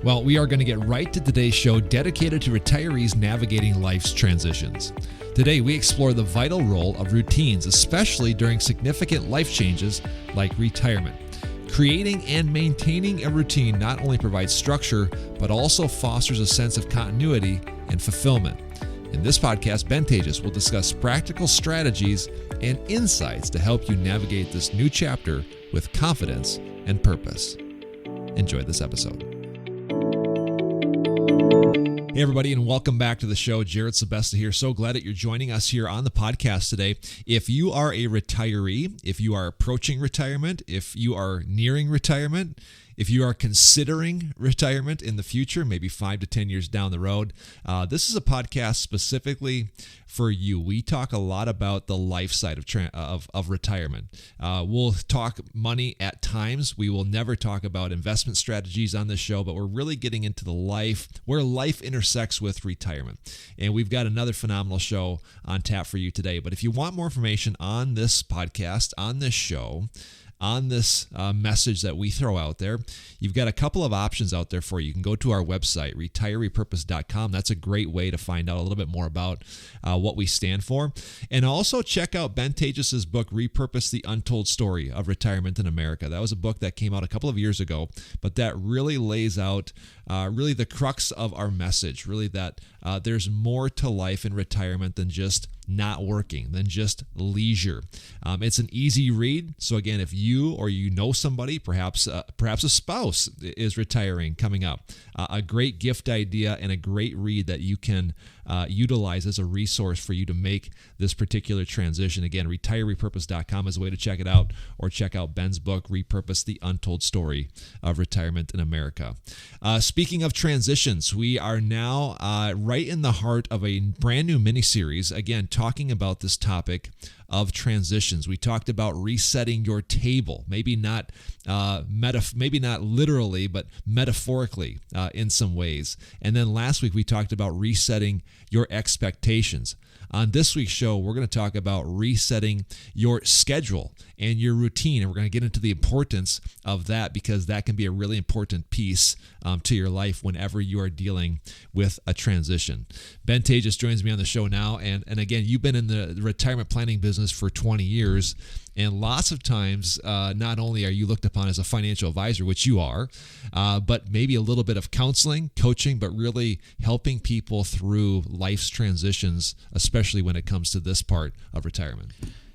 Well, we are going to get right to today's show dedicated to retirees navigating life's transitions. Today, we explore the vital role of routines, especially during significant life changes like retirement. Creating and maintaining a routine not only provides structure, but also fosters a sense of continuity and fulfillment. In this podcast, Taatjes will discuss practical strategies and insights to help you navigate this new chapter with confidence and purpose. Enjoy this episode. Hey everybody, and welcome back to the show. Jared Sebesta here. So glad that you're joining us here on the podcast today. If you are a retiree, if you are approaching retirement, if you are nearing retirement, if you are considering retirement in the future, maybe 5 to 10 years down the road, this is a podcast specifically for you. We talk a lot about the life side of retirement. We'll talk money at times. We will never talk about investment strategies on this show, but we're really getting into the life, where life intersects with retirement. And we've got another phenomenal show on tap for you today. But if you want more information on this podcast, on this show, on this message that we throw out there, you've got a couple of options out there for you. You can go to our website, retireepurpose.com. That's a great way to find out a little bit more about what we stand for. And also check out Ben Taatjes' book, Repurpose: The Untold Story of Retirement in America. That was a book that came out a couple of years ago, but that really lays out really the crux of our message, really that there's more to life in retirement than just not working, than just leisure. It's an easy read. So again, if you or you know somebody, perhaps a spouse is retiring coming up, a great gift idea and a great read that you can utilize as a resource for you to make this particular transition. Again, retireepurpose.com is a way to check it out, or check out Ben's book, Repurpose: The Untold Story of Retirement in America. Speaking of transitions, we are now right in the heart of a brand new mini-series, again, talking about this topic of transitions. We talked about resetting your table, maybe not literally, but metaphorically in some ways. And then last week we talked about resetting your expectations. On this week's show, we're going to talk about resetting your schedule and your routine, and we're going to get into the importance of that, because that can be a really important piece to your life whenever you are dealing with a transition. Ben Taatjes joins me on the show now, and again, you've been in the retirement planning business for 20 years, and lots of times, not only are you looked upon as a financial advisor, which you are, but maybe a little bit of counseling, coaching, but really helping people through life's transitions, especially when it comes to this part of retirement.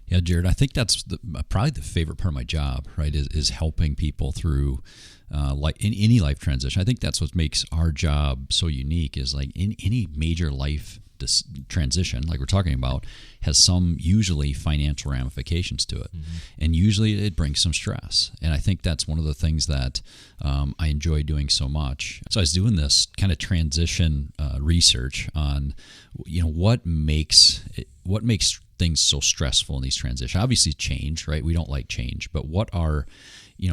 Yeah, Jared, I think that's probably the favorite part of my job, right, is helping people through in any life transition. I think that's what makes our job so unique, is like in any major life transition, like we're talking about, has some usually financial ramifications to it. Mm-hmm. And usually it brings some stress. And I think that's one of the things that I enjoy doing so much. So I was doing this kind of transition research on, what makes things so stressful in these transitions. Obviously change, right? We don't like change, but what are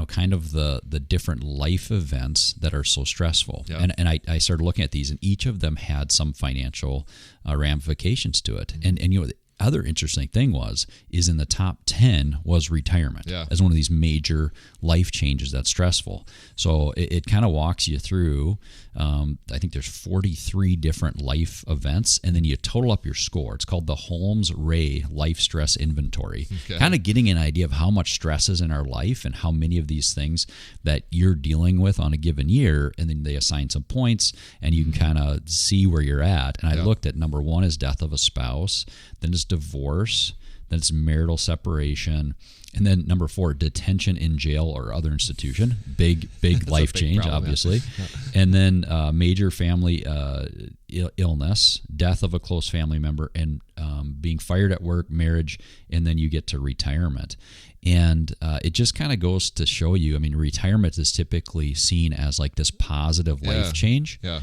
kind of the different life events that are so stressful. Yeah. And I started looking at these, and each of them had some financial ramifications to it. Mm-hmm. And the other interesting thing is in the top 10 was retirement as one of these major life changes that's stressful. So it kind of walks you through, I think there's 43 different life events, and then you total up your score. It's called the Holmes-Ray Life Stress Inventory. Okay. Kind of getting an idea of how much stress is in our life and how many of these things that you're dealing with on a given year, and then they assign some points, and you can kind of see where you're at. And I looked at number 1 is death of a spouse, then it's divorce, then it's marital separation, and then number 4, detention in jail or other institution. Big life change, problem, obviously. Yeah. And then major family illness, death of a close family member, and being fired at work, marriage, and then you get to retirement. And it just kind of goes to show you, retirement is typically seen as like this positive life change. Yeah.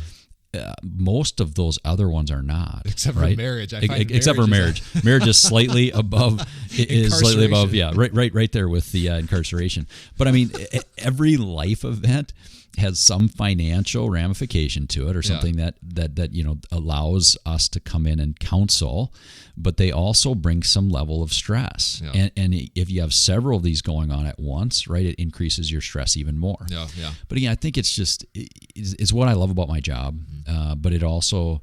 Most of those other ones are not, except right? for marriage. Except for marriage. Marriage is slightly above. Is slightly above. Yeah, right there with the incarceration. But every life event has some financial ramification to it, or something that allows us to come in and counsel, but they also bring some level of stress. Yeah. And if you have several of these going on at once, right, it increases your stress even more. Yeah. But again, I think it's just is what I love about my job, but it also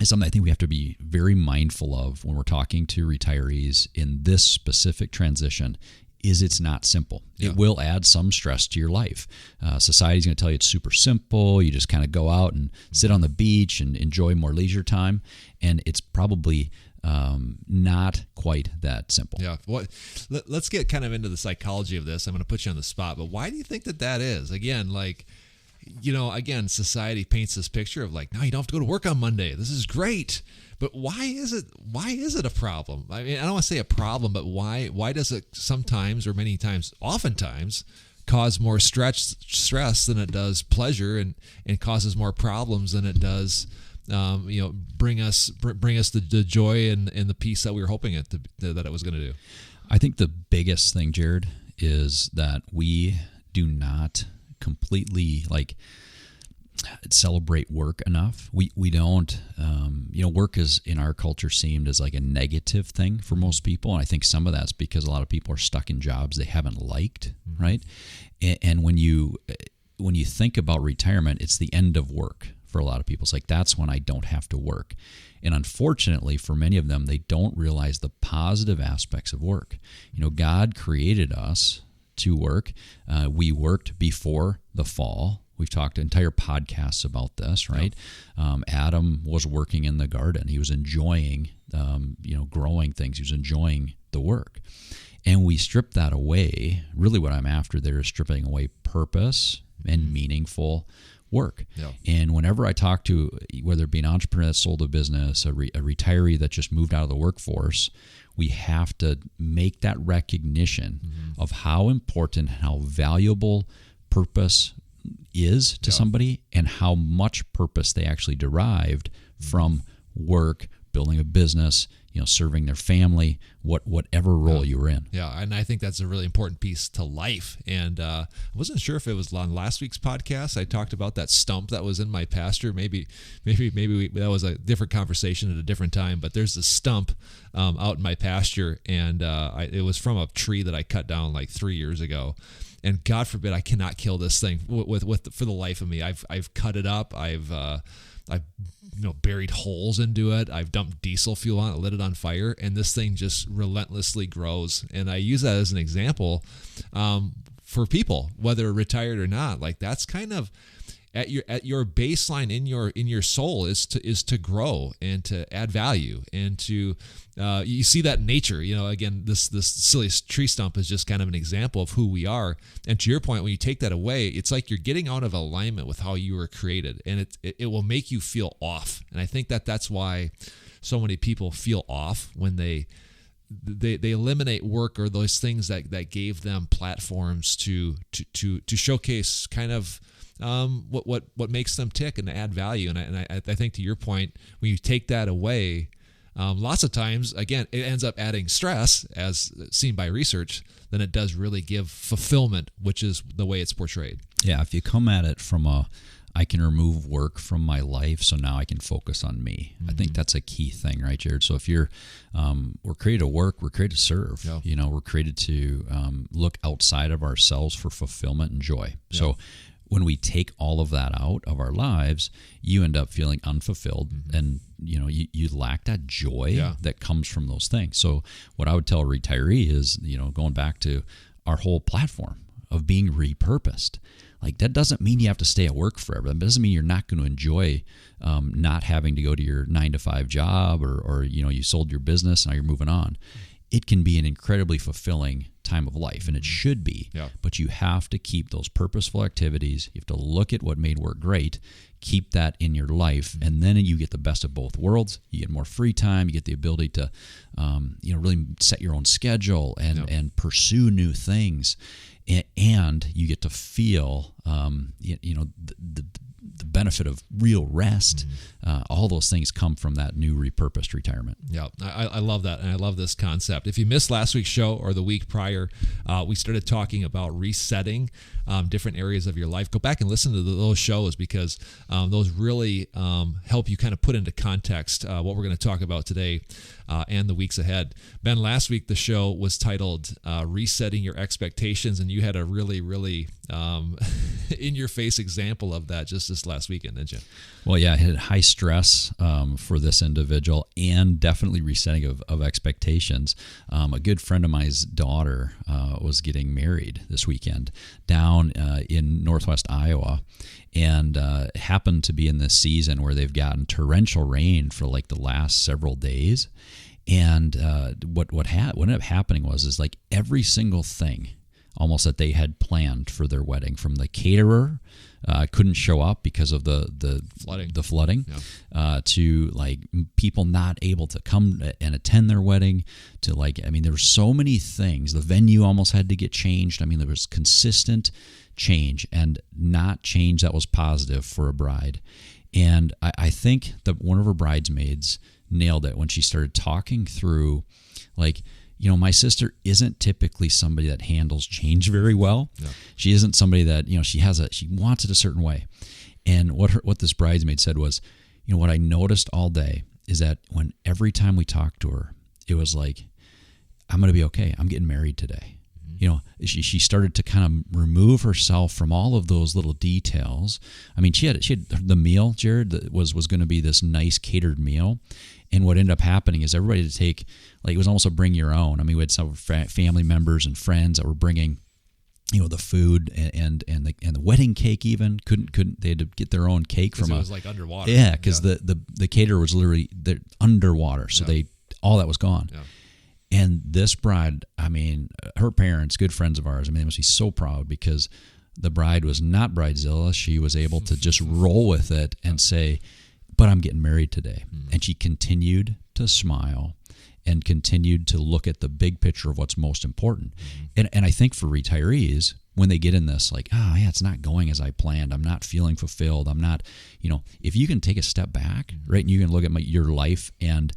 is something I think we have to be very mindful of when we're talking to retirees in this specific transition. Is it's not simple. Yeah. It will add some stress to your life. Society's going to tell you it's super simple. You just kind of go out and sit on the beach and enjoy more leisure time, and it's probably not quite that simple. Yeah. Let's get kind of into the psychology of this. I'm going to put you on the spot, but why do you think that is? Again, society paints this picture of like, no, you don't have to go to work on Monday. This is great. But why is it a problem? I mean, I don't want to say a problem, but why does it sometimes, or many times, oftentimes, cause more stress than it does pleasure, and causes more problems than it does bring us the joy and the peace that we were hoping that it was going to do? I think the biggest thing, Jared, is that we do not completely celebrate work enough. We don't, work is in our culture seemed as like a negative thing for most people. And I think some of that's because a lot of people are stuck in jobs they haven't liked. Mm-hmm. Right. And when you think about retirement, it's the end of work for a lot of people. It's like, that's when I don't have to work. And unfortunately for many of them, they don't realize the positive aspects of work. God created us to work. We worked before the fall. We've talked entire podcasts about this, right? Yep. Adam was working in the garden. He was enjoying, growing things. He was enjoying the work. And we strip that away. Really what I'm after there is stripping away purpose and meaningful work. Yep. And whenever I talk to, whether it be an entrepreneur that sold a business, a retiree that just moved out of the workforce, we have to make that recognition of how important, how valuable purpose is to somebody, and how much purpose they actually derived from work, building a business, serving their family, whatever role you were in. Yeah, and I think that's a really important piece to life. And I wasn't sure if it was on last week's podcast. I talked about that stump that was in my pasture. Maybe that was a different conversation at a different time. But there's a stump out in my pasture, and it was from a tree that I cut down like 3 years ago. And God forbid I cannot kill this thing for the life of me. I've cut it up. I've buried holes into it. I've dumped diesel fuel on it, lit it on fire, and this thing just relentlessly grows. And I use that as an example for people, whether retired or not. Like, that's kind of at your baseline in your soul is to grow and to add value, and to you see that in nature. Again, this silly tree stump is just kind of an example of who we are. And to your point, when you take that away, it's like you're getting out of alignment with how you were created, and it will make you feel off. And I think that's why so many people feel off when they eliminate work or those things that gave them platforms to showcase kind of what makes them tick and to add value. And I think, to your point, when you take that away, lots of times, again, it ends up adding stress, as seen by research, than it does really give fulfillment, which is the way it's portrayed. Yeah, if you come at it from I can remove work from my life, so now I can focus on me. Mm-hmm. I think that's a key thing, right, Jared? So if you're, we're created to work, we're created to serve. Yeah. We're created to look outside of ourselves for fulfillment and joy. Yeah. So when we take all of that out of our lives, you end up feeling unfulfilled, and you lack that joy that comes from those things. So what I would tell a retiree is, going back to our whole platform of being repurposed, like, that doesn't mean you have to stay at work forever. That doesn't mean you're not going to enjoy not having to go to your 9-to-5 job, or you sold your business and now you're moving on. It can be an incredibly fulfilling time of life, and it should be. Yeah. But you have to keep those purposeful activities. You have to look at what made work great, keep that in your life, and then you get the best of both worlds. You get more free time. You get the ability to, really set your own schedule and pursue new things, and you get to feel, the benefit of real rest. All those things come from that new repurposed retirement. Yeah, I love that, and I love this concept. If you missed last week's show or the week prior, we started talking about resetting different areas of your life. Go back and listen to those shows, because those really help you kind of put into context what we're going to talk about today and the weeks ahead. Ben, last week the show was titled Resetting Your Expectations, and you had a really, really in your face example of that just this last weekend, didn't you? Well, yeah, I had high stress for this individual and definitely resetting of expectations. A good friend of mine's daughter was getting married this weekend down in northwest Iowa, and happened to be in this season where they've gotten torrential rain for like the last several days. And what ended up happening was like every single thing almost that they had planned for their wedding, from the caterer couldn't show up because of the flooding, to like people not able to come and attend their wedding, to like, I mean, there were so many things. The venue almost had to get changed. I mean, there was consistent change, and not change that was positive for a bride. And I think that one of her bridesmaids nailed it when she started talking through, like, you know, my sister isn't typically somebody that handles change very well. Yeah. She isn't somebody that, you know, she wants it a certain way. And what this bridesmaid said was, you know, what I noticed all day is that every time we talked to her, it was like, I'm going to be okay. I'm getting married today. You know, she started to kind of remove herself from all of those little details. I mean, she had the meal, Jared, that was going to be this nice catered meal. And what ended up happening is everybody had to take, like, it was almost a bring your own. I mean, we had some family members and friends that were bringing, you know, the food and the wedding cake. Even couldn't they had to get their own cake from it was like underwater. Yeah, because the caterer was literally underwater, so all that was gone. Yeah. And this bride, I mean, her parents, good friends of ours, I mean, they must be so proud, because the bride was not bridezilla. She was able to just roll with it and say, but I'm getting married today. Mm-hmm. And she continued to smile and continued to look at the big picture of what's most important. Mm-hmm. And I think for retirees, when they get in this, like, oh, yeah, it's not going as I planned. I'm not feeling fulfilled. I'm not, you know, if you can take a step back, right, and you can look at your life and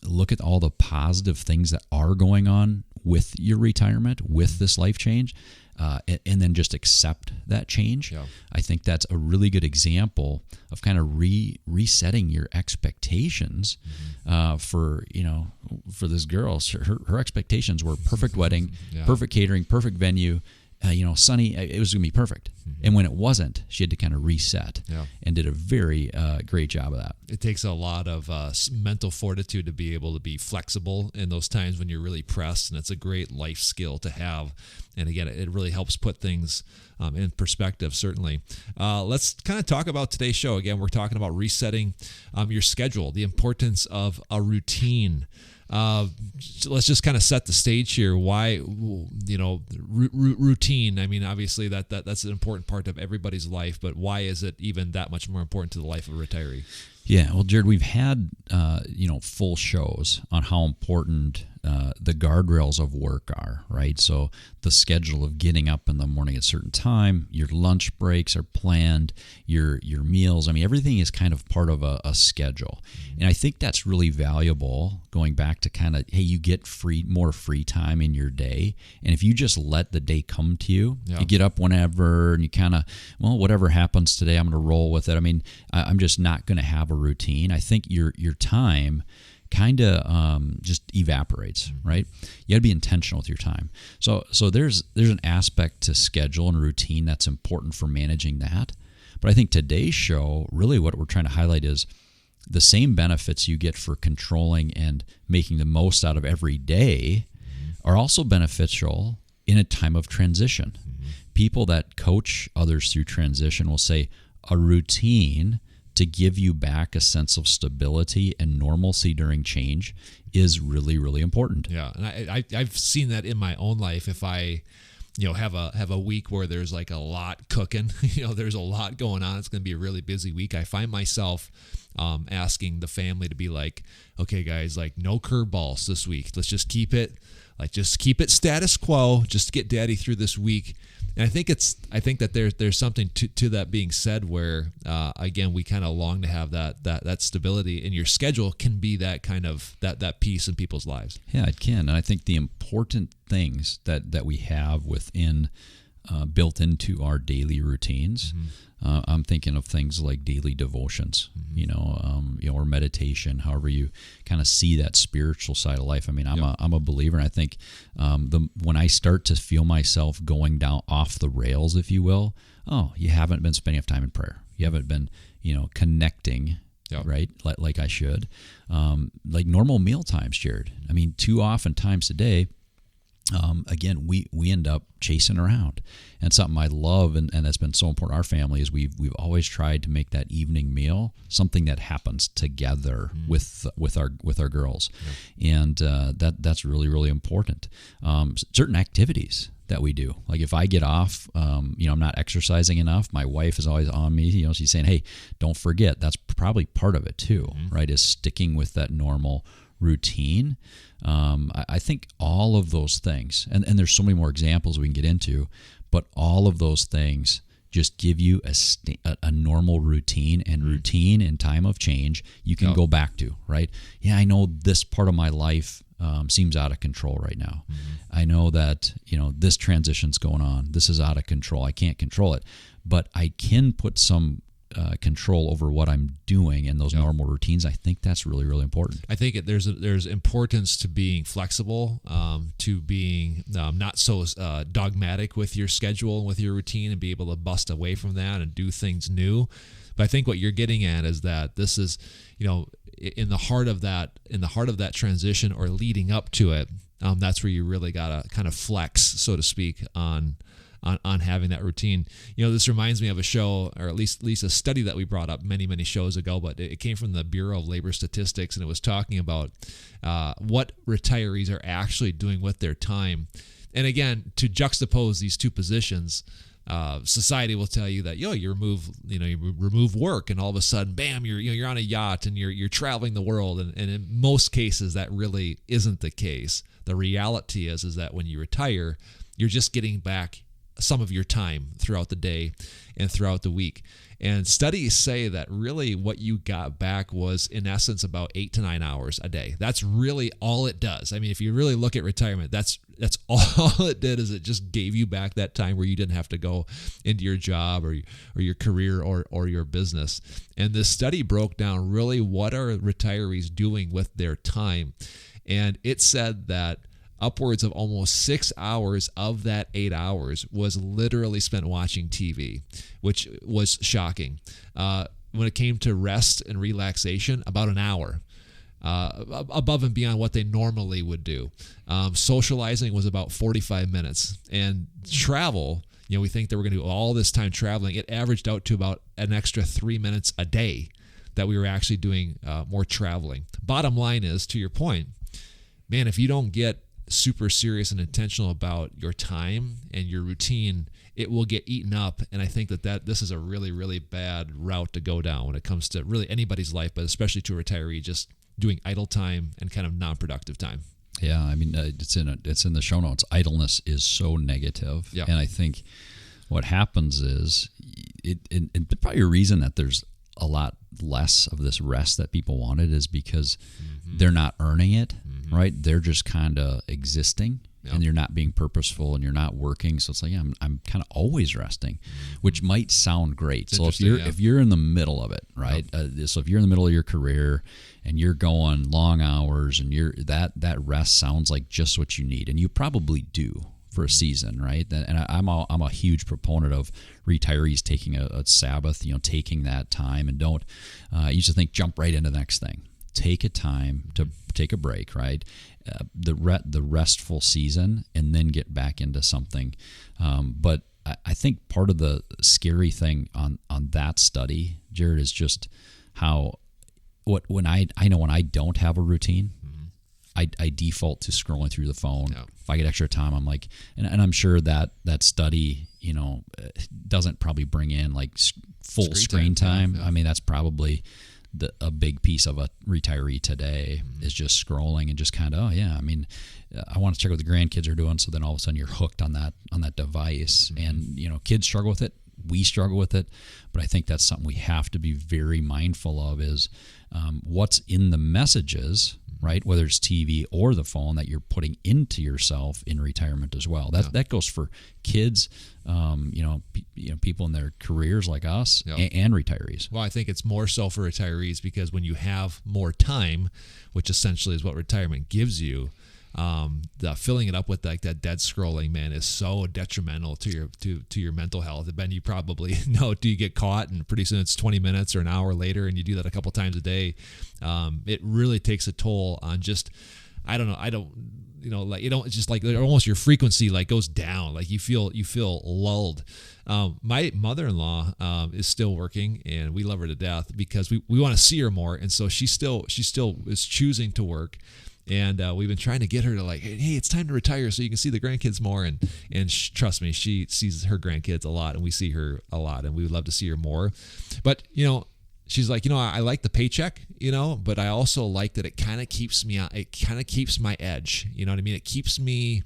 look at all the positive things that are going on with your retirement, with this life change, and then just accept that change. Yeah. I think that's a really good example of kind of resetting your expectations for this girl. Her expectations were perfect wedding, perfect catering, perfect venue, sunny. It was going to be perfect. Mm-hmm. And when it wasn't, she had to kind of reset and did a very great job of that. It takes a lot of mental fortitude to be able to be flexible in those times when you're really pressed, and it's a great life skill to have. And again, it really helps put things in perspective, certainly. Let's kind of talk about today's show. Again, we're talking about resetting your schedule, the importance of a routine. Let's just kind of set the stage here. Why, routine? I mean, obviously that's an important part of everybody's life, but why is it even that much more important to the life of a retiree? Yeah, well, Jared, we've had full shows on how important the guardrails of work are, right? So the schedule of getting up in the morning at a certain time, your lunch breaks are planned, your meals. I mean, everything is kind of part of a schedule. Mm-hmm. And I think that's really valuable, going back to kind of, hey, you get more free time in your day. And if you just let the day come to you, you get up whenever and you kind of, whatever happens today, I'm going to roll with it. I mean, I'm just not going to have a routine. I think your time kind of just evaporates, right? You got to be intentional with your time. So there's an aspect to schedule and routine that's important for managing that. But I think today's show, really what we're trying to highlight is the same benefits you get for controlling and making the most out of every day are also beneficial in a time of transition. Mm-hmm. People that coach others through transition will say a routine to give you back a sense of stability and normalcy during change is really, really important. Yeah, and I've seen that in my own life. If I, have a week where there's like a lot cooking, there's a lot going on, it's going to be a really busy week. I find myself asking the family to be like, okay, guys, like no curveballs this week. Let's just keep it status quo, just to get Daddy through this week. And I think that there's something to that being said, where again, we kind of long to have that stability, and your schedule can be that kind of that piece in people's lives. Yeah, it can. And I think the important things that we have within built into our daily routines. I'm thinking of things like daily devotions, or meditation. However you kind of see that spiritual side of life. I mean, I'm a believer, and I think when I start to feel myself going down off the rails, if you will, you haven't been spending enough time in prayer. You haven't been, connecting. Yep. Right, like I should, like normal meal times, Jared. I mean, too often times today. Again, we end up chasing around, and something I love and that's been so important to our family is we've always tried to make that evening meal something that happens together with our girls, and that's really, really important. Certain activities that we do, like if I get off, I'm not exercising enough. My wife is always on me. She's saying, "Hey, don't forget." That's probably part of it too, right? Is sticking with that normal routine. I think all of those things, and there's so many more examples we can get into, but all of those things just give you a normal routine, and routine in time of change you can go back to, right? Yeah, I know this part of my life seems out of control right now. I know that, this transition's going on. This is out of control. I can't control it, but I can put some control over what I'm doing in those normal routines. I think that's really, really important. I think there's importance to being flexible, to being not so dogmatic with your schedule and with your routine, and be able to bust away from that and do things new. But I think what you're getting at is that this is, in the heart of that transition or leading up to it, that's where you really gotta kind of flex, so to speak, on having that routine. This reminds me of a show, or at least a study that we brought up many, many shows ago, but it came from the Bureau of Labor Statistics, and it was talking about what retirees are actually doing with their time. And again, to juxtapose these two positions, society will tell you that you remove work, and all of a sudden, bam, you're on a yacht and you're traveling the world, and in most cases that really isn't the case. The reality is that when you retire, you're just getting back some of your time throughout the day and throughout the week. And studies say that really what you got back was, in essence, about 8 to 9 hours a day. That's really all it does. I mean, if you really look at retirement, that's all it did, is it just gave you back that time where you didn't have to go into your job or your career or your business. And this study broke down really what are retirees doing with their time. And it said that upwards of almost 6 hours of that 8 hours was literally spent watching TV, which was shocking. When it came to rest and relaxation, about an hour, above and beyond what they normally would do. Socializing was about 45 minutes. And travel, we think that we're going to do all this time traveling. It averaged out to about an extra 3 minutes a day that we were actually doing more traveling. Bottom line is, to your point, man, if you don't get super serious and intentional about your time and your routine, it will get eaten up. And I think that this is a really, really bad route to go down when it comes to really anybody's life, but especially to a retiree, just doing idle time and kind of non-productive time. Yeah, I mean, it's in the show notes. Idleness is so negative. Yeah. And I think what happens is, and probably a reason that there's a lot less of this rest that people wanted is because they're not earning it, right? They're just kind of existing, and you're not being purposeful, and you're not working. So it's like, I'm kind of always resting, which might sound great. So if you're in the middle of it, right? So if you're in the middle of your career and you're going long hours, and that rest sounds like just what you need, and you probably do for a season, right? And I'm a huge proponent of retirees taking a Sabbath, taking that time, and don't. I used to think jump right into the next thing. Take a time to take a break, right? The restful season, and then get back into something. But I think part of the scary thing on that study, Jared, is just how when I know when I don't have a routine, I default to scrolling through the phone. Yeah. If I get extra time, I'm like, and I'm sure that study, doesn't probably bring in like full screen time. Yeah. I mean, that's probably a big piece of a retiree today is just scrolling and just kind of, I mean, I want to check what the grandkids are doing. So then all of a sudden you're hooked on that device, and kids struggle with it. we struggle with it, but I think that's something we have to be very mindful of is what's in the messages, right? Whether it's TV or the phone that you're putting into yourself in retirement as well. That goes for kids, people in their careers like us, and retirees. Well, I think it's more so for retirees because when you have more time, which essentially is what retirement gives you, the filling it up with like that dead scrolling, man, is so detrimental to your mental health. Ben, you probably know, do you get caught and pretty soon it's 20 minutes or an hour later and you do that a couple times a day. It really takes a toll on just, it's just like almost your frequency like goes down. Like you feel lulled. My mother-in-law is still working and we love her to death because we want to see her more. And so she still is choosing to work. And we've been trying to get her to like, hey, it's time to retire so you can see the grandkids more. And trust me, she sees her grandkids a lot and we see her a lot and we would love to see her more. But, she's like, I like the paycheck, but I also like that it kind of keeps me out. It kind of keeps my edge. You know what I mean? It keeps me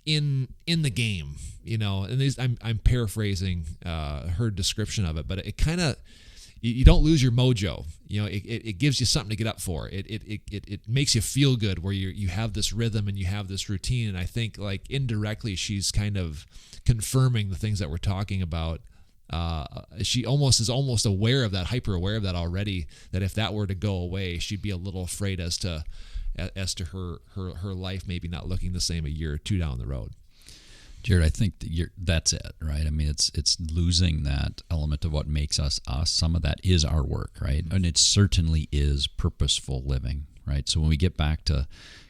in the game, and I'm paraphrasing her description of it, but it kind of, you don't lose your mojo. It gives you something to get up for. It makes you feel good where you have this rhythm and you have this routine. And I think like indirectly she's kind of confirming the things that we're talking about. She is almost aware of that, hyper aware of that already, that if that were to go away, she'd be a little afraid as to her life maybe not looking the same a year or two down the road. Jared, I think that's it, right? I mean, it's losing that element of what makes us us. Some of that is our work, right? Mm-hmm. And it certainly is purposeful living, right? So when we get back to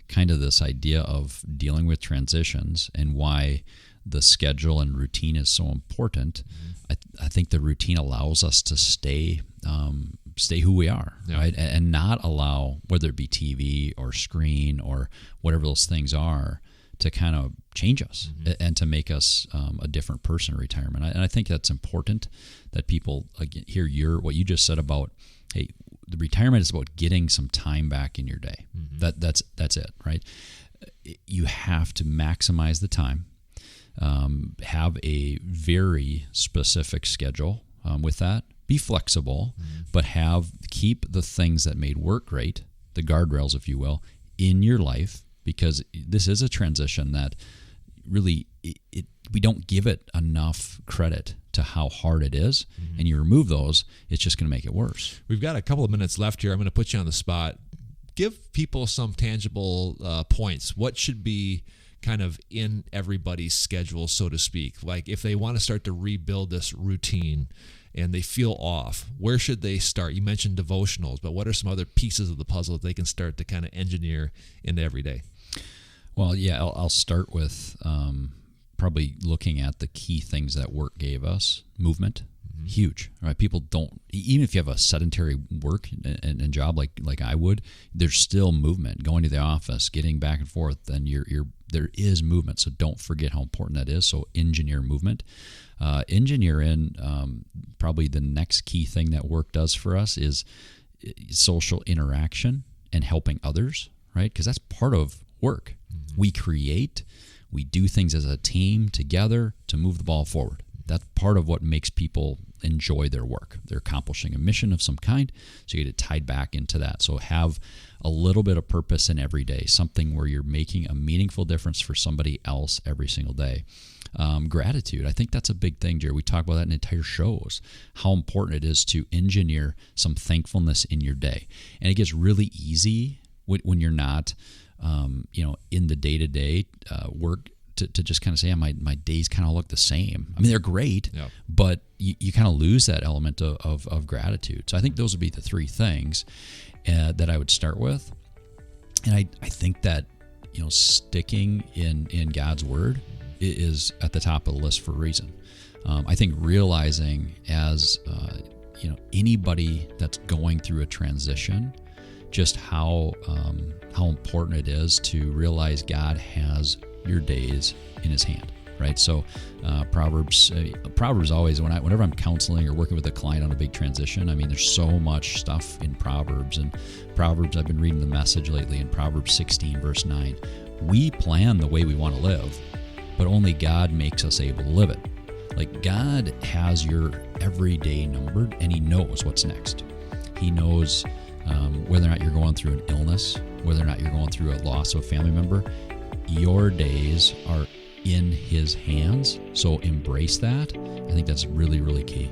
kind of this idea of dealing with transitions and why the schedule and routine is so important, I think the routine allows us to stay who we are, right? And not allow, whether it be TV or screen or whatever those things are, to kind of change us and to make us a different person in retirement. And I think that's important that people hear what you just said about, hey, the retirement is about getting some time back in your day. Mm-hmm. That's it, right? You have to maximize the time, have a very specific schedule with that, be flexible, but keep the things that made work great, the guardrails, if you will, in your life. Because this is a transition that really we don't give it enough credit to how hard it is. Mm-hmm. And you remove those, it's just going to make it worse. We've got a couple of minutes left here. I'm going to put you on the spot. Give people some tangible points. What should be kind of in everybody's schedule, so to speak? Like if they want to start to rebuild this routine and they feel off, where should they start? You mentioned devotionals, but what are some other pieces of the puzzle that they can start to kind of engineer into every day? Well, yeah, I'll start with probably looking at the key things that work gave us. Movement, huge, right? People don't, even if you have a sedentary work and job like I would, there's still movement. Going to the office, getting back and forth, and there is movement. So don't forget how important that is. So engineer movement. Engineer in probably the next key thing that work does for us is social interaction and helping others, right? Because that's part of work. We create, we do things as a team together to move the ball forward. That's part of what makes people enjoy their work. They're accomplishing a mission of some kind, so you get it tied back into that. So have a little bit of purpose in every day, something where you're making a meaningful difference for somebody else every single day. Gratitude, I think that's a big thing, Jerry. We talk about that in entire shows, how important it is to engineer some thankfulness in your day. And it gets really easy when you're not in the day-to-day work to just kind of say, my days kind of look the same. I mean, they're great, but you kind of lose that element of gratitude. So I think those would be the three things that I would start with. And I think that, sticking in God's word is at the top of the list for a reason. I think realizing as, anybody that's going through a transition, just how important it is to realize God has your days in his hand, right? So Proverbs always, whenever I'm counseling or working with a client on a big transition, I mean, there's so much stuff in Proverbs. And Proverbs, I've been reading the Message lately in Proverbs 16, verse 9. We plan the way we want to live, but only God makes us able to live it. Like, God has your every day numbered, and He knows what's next. He knows whether or not you're going through an illness, whether or not you're going through a loss of a family member. Your days are in His hands, so embrace that. I think that's really, really key.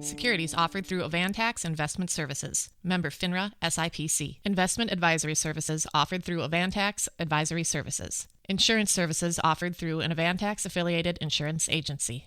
Securities offered through Avantax Investment Services. Member FINRA SIPC. Investment advisory services offered through Avantax Advisory Services. Insurance services offered through an Avantax affiliated insurance agency.